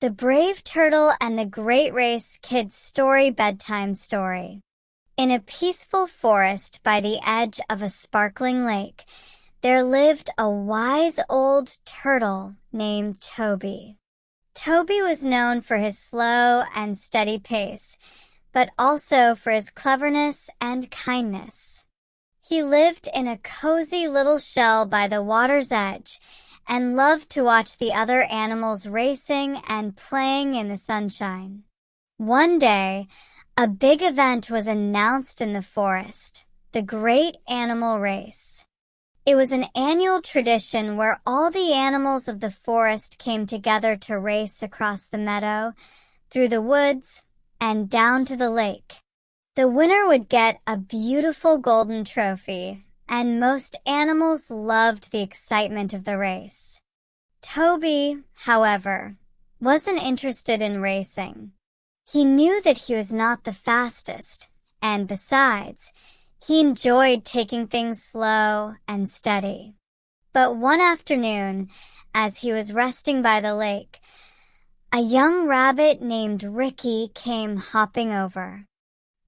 The Brave Turtle and the Great Race Kids Story Bedtime Story. In a peaceful forest by the edge of a sparkling lake, there lived a wise old turtle named Toby. Toby was known for his slow and steady pace, but also for his cleverness and kindness. He lived in a cozy little shell by the water's edge and loved to watch the other animals racing and playing in the sunshine. One day, a big event was announced in the forest, the Great Animal Race. It was an annual tradition where all the animals of the forest came together to race across the meadow, through the woods, and down to the lake. The winner would get a beautiful golden trophy, and most animals loved the excitement of the race. Toby, however, wasn't interested in racing. He knew that he was not the fastest, and besides, he enjoyed taking things slow and steady. But one afternoon, as he was resting by the lake, a young rabbit named Ricky came hopping over.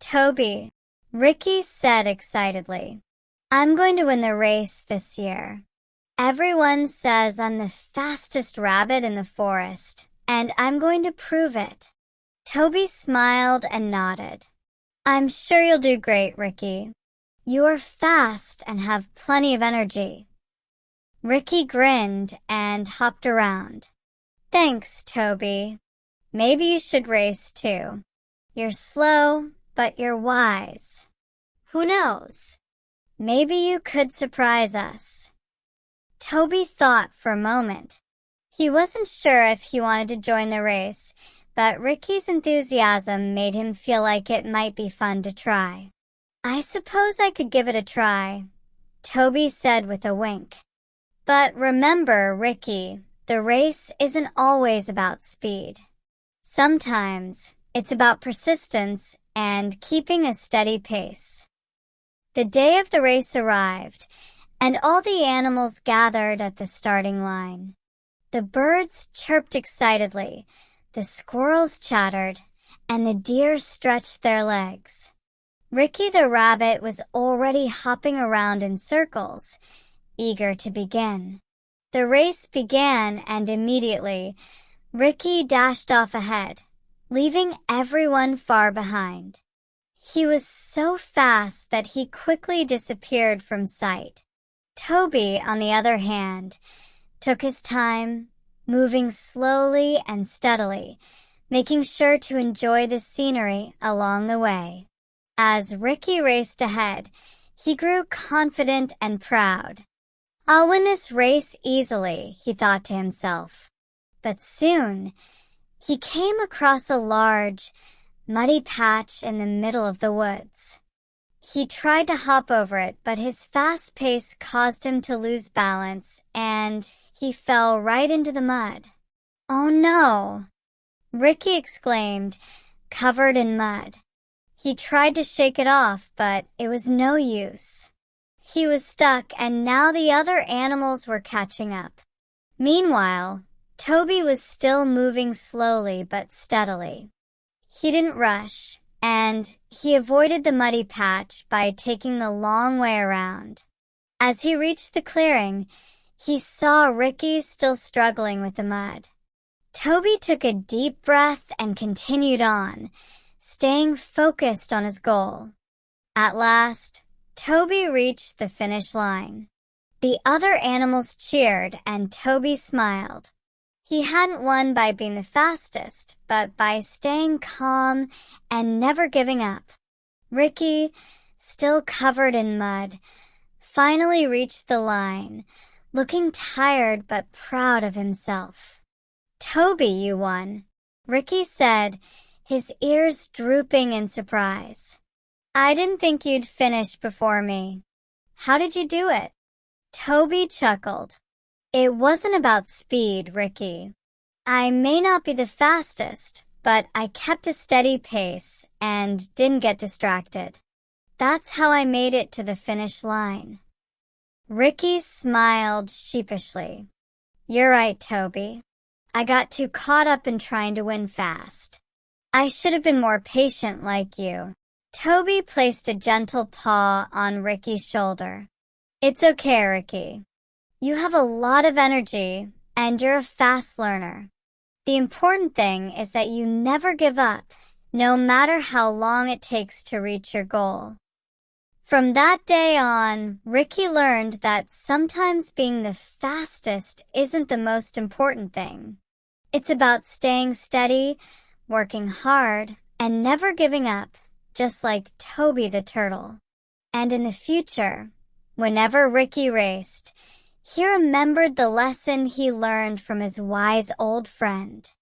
"Toby," Ricky said excitedly, "I'm going to win the race this year. Everyone says I'm the fastest rabbit in the forest, and I'm going to prove it." Toby smiled and nodded. "I'm sure you'll do great, Ricky. You are fast and have plenty of energy." Ricky grinned and hopped around. "Thanks, Toby. Maybe you should race too. You're slow, but you're wise. Who knows? Maybe you could surprise us." Toby thought for a moment. He wasn't sure if he wanted to join the race, but Ricky's enthusiasm made him feel like it might be fun to try. "I suppose I could give it a try," Toby said with a wink. "But remember, Ricky, the race isn't always about speed. Sometimes it's about persistence and keeping a steady pace." The day of the race arrived, and all the animals gathered at the starting line. The birds chirped excitedly, the squirrels chattered, and the deer stretched their legs. Ricky the rabbit was already hopping around in circles, eager to begin. The race began, and immediately, Ricky dashed off ahead, leaving everyone far behind. He was so fast that he quickly disappeared from sight. Toby, on the other hand, took his time, moving slowly and steadily, making sure to enjoy the scenery along the way. As Ricky raced ahead, he grew confident and proud. "I'll win this race easily," he thought to himself. But soon, he came across a large, muddy patch in the middle of the woods. He tried to hop over it, but his fast pace caused him to lose balance, and he fell right into the mud. "Oh no!" Ricky exclaimed, covered in mud. He tried to shake it off, but it was no use. He was stuck, and now the other animals were catching up. Meanwhile, Toby was still moving slowly but steadily. He didn't rush, and he avoided the muddy patch by taking the long way around. As he reached the clearing, he saw Ricky still struggling with the mud. Toby took a deep breath and continued on, staying focused on his goal. At last, Toby reached the finish line. The other animals cheered, and Toby smiled. He hadn't won by being the fastest, but by staying calm and never giving up. Ricky, still covered in mud, finally reached the line, looking tired but proud of himself. "Toby, you won," Ricky said, his ears drooping in surprise. "I didn't think you'd finish before me. How did you do it?" Toby chuckled. "It wasn't about speed, Ricky. I may not be the fastest, but I kept a steady pace and didn't get distracted. That's how I made it to the finish line." Ricky smiled sheepishly. "You're right, Toby. I got too caught up in trying to win fast. I should have been more patient like you." Toby placed a gentle paw on Ricky's shoulder. "It's okay, Ricky. You have a lot of energy, and you're a fast learner. The important thing is that you never give up, no matter how long it takes to reach your goal." From that day on, Ricky learned that sometimes being the fastest isn't the most important thing. It's about staying steady, working hard, and never giving up, just like Toby the turtle. And in the future, whenever Ricky raced, he remembered the lesson he learned from his wise old friend.